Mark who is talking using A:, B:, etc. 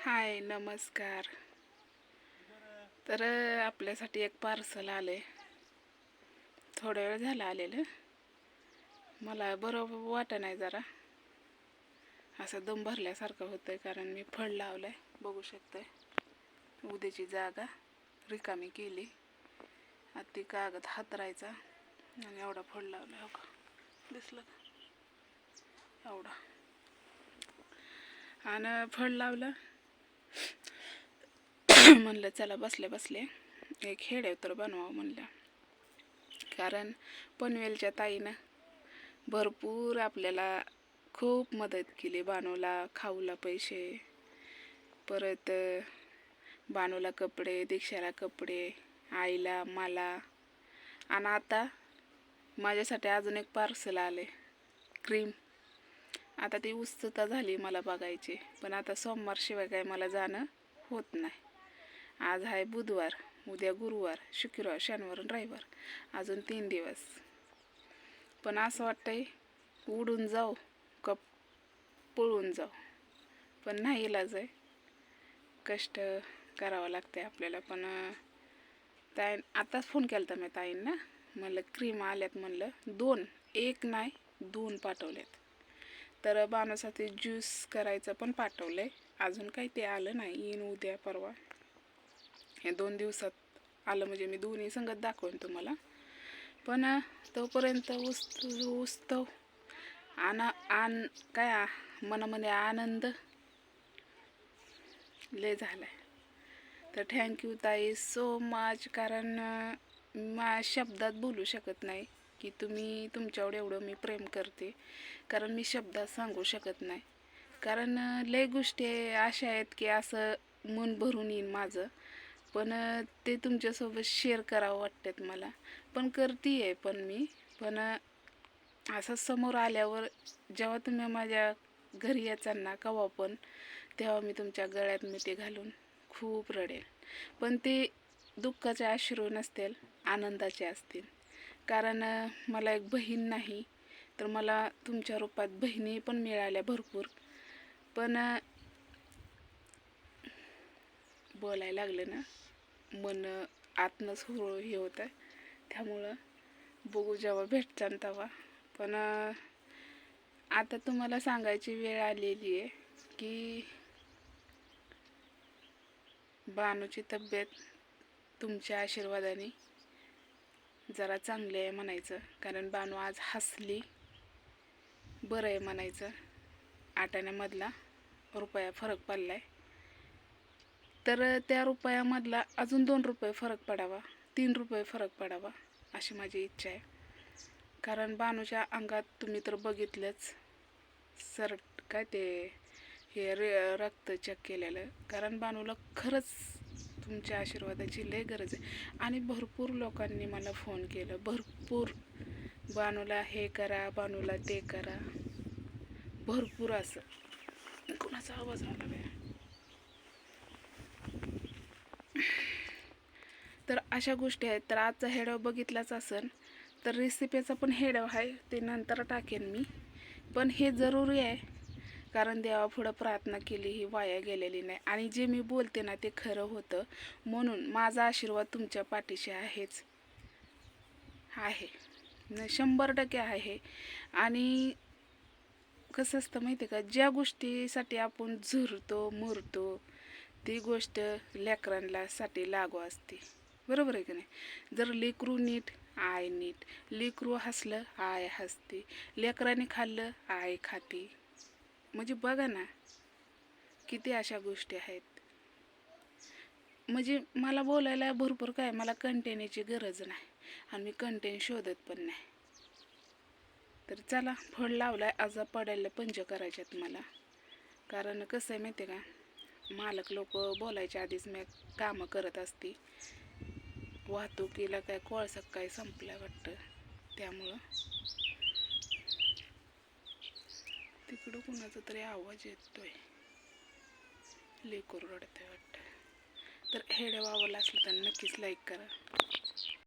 A: हाय नमस्कार. तर आपल्यासाठी एक पार्सल आले. थोडा वेळ झाला आलेलं. मला बरं वाटत नाही, जरा असं दम भरल्यासारखं होतंय, कारण मी फळ लावलंय. बघू शकताय, उद्याची जागा रिकामी केली. आता ती कागद हातरायचा आणि एवढा फळ लावला. हो का, दिसलं का? एवढा आणि फळ लावलं. म्हणलं चला बसल्या बसल्या एक हेडे तर बनवावं म्हणलं, कारण पनवेलच्या ताईनं भरपूर आपल्याला खूप मदत केली. बानूला खाऊला पैसे, परत बानूला कपडे, दीक्षाला कपडे, आईला, मला. आणि आता माझ्यासाठी अजून एक पार्सल आले, क्रीम. आता ती उत्सुकता झाली मला बघायची, पण आता सोमवारशिवाय काय मला जाणं होत नाही. आज आहे बुधवार, उद्या गुरुवार, शुक्रवार, शनिवार आणि रविवार, अजून 3 दिवस. पण असं वाटतंय उडून जाऊ का पळून जाऊ, पण नाही इलाज आहे, कष्ट करावं लागते आपल्याला. पण ताई आताच फोन केला तर मी ताईंना, म्हणलं क्रीम आल्यात, म्हणलं 2, 1 नाही 2 पाठवल्यात. तर बाणासाठी ज्यूस करायचं पण पाठवलंय, अजून काही ते आलं नाही, येईन उद्या परवा. हे 2 दिवसात आलं म्हणजे मी दोन्ही संगत दाखवेन तुम्हाला. पण तोपर्यंत उत्सव काय मनामध्ये आनंद लय झालाय. तर थँक्यू ताई सो मच, कारण शब्दात बोलू शकत नाही की तुम्ही तुमच्यावर एवढं मी प्रेम करते, कारण मी शब्दात सांगू शकत नाही. कारण लय गोष्टी अशा आहेत की असं मन भरून येईन माझं, पण ते तुमच्यासोबत शेअर करावं वाटतात मला, पण करते आहे. पण मी पण असं समोर आल्यावर जेव्हा तुम्ही माझ्या घरी याचाल ना केव्हा पण, तेव्हा मी तुमच्या गळ्यात मिठी घालून खूप रडेल. पण ते दुःखाचे अश्रू नसतील, आनंदाचे असतील. कारण मला एक बहीण नाही, तर मला तुमच्या रूपात बहिणी पण मिळाल्या भरपूर. पण बोलायला लागलं ना, मन आतनंच हे होतं. त्यामुळं बघू जेव्हा भेटचान तेव्हा. पण आता तुम्हाला सांगायची वेळ आलेली आहे की बानूची तब्येत तुमच्या आशीर्वादाने जरा चांगली आहे म्हणायचं, कारण बानू आज हसली, बरं आहे म्हणायचं. आटाण्यामधला रुपया फरक पडलाय, तर त्या रुपयामधला अजून 2 रुपये फरक पडावा, 3 रुपये फरक पडावा अशी माझी इच्छा आहे. कारण बानूच्या अंगात तुम्ही तर बघितलंच, काय ते हे रक्त चेक केलेलं. कारण बानूला खरंच तुमच्या आशीर्वादाची लय गरज आहे. आणि भरपूर लोकांनी मला फोन केलं, भरपूर, बानूला हे करा, बानूला ते करा, भरपूर. असं कोणाचा आवाज आला काय? तर अशा गोष्टी आहेत. तर आजचा हेडव बघितलाच असेल, तर रेसिपीचा पण हेडव आहे, ते नंतर टाकेन मी. पण हे जरुरी आहे, कारण देवापुढं प्रार्थना केली ही वाया गेलेली नाही. आणि जे मी बोलते ना ते खरं होतं, म्हणून माझा आशीर्वाद तुमच्या पाठीशी आहे 100% आहे. आणि कसं असतं माहिती आहे का, ज्या गोष्टीसाठी आपण झुरतो मरतो, ती गोष्ट लेकरांना साठी लागू असते, बरोबर आहे की नाही. जर लेकरू नीट, आय नीट. लेकरू हसलं, आय हसते. लेकराने खाल्लं, आय खाते. म्हणजे बघा ना, किती अशा गोष्टी आहेत. म्हणजे मला बोलायला भरपूर काय, मला कंटेनची गरज नाही, आणि मी कंटेन शोधत पण नाही. तर चला, फळ लावलाय, आज पडायला पंच करायच्यात मला. कारण कसं आहे माहिती आहे का, मालक लोक बोलायच्या आधीच मी कामं करत असते. वाहतुकीला काय कोळसा काय संपला वाटतं, त्यामुळं तिकडं कुणाचा तरी आवाज येतोय, लेकरू रडतंय वाटतं. तर हेडे आवडला असलं तर नक्कीच लाईक करा.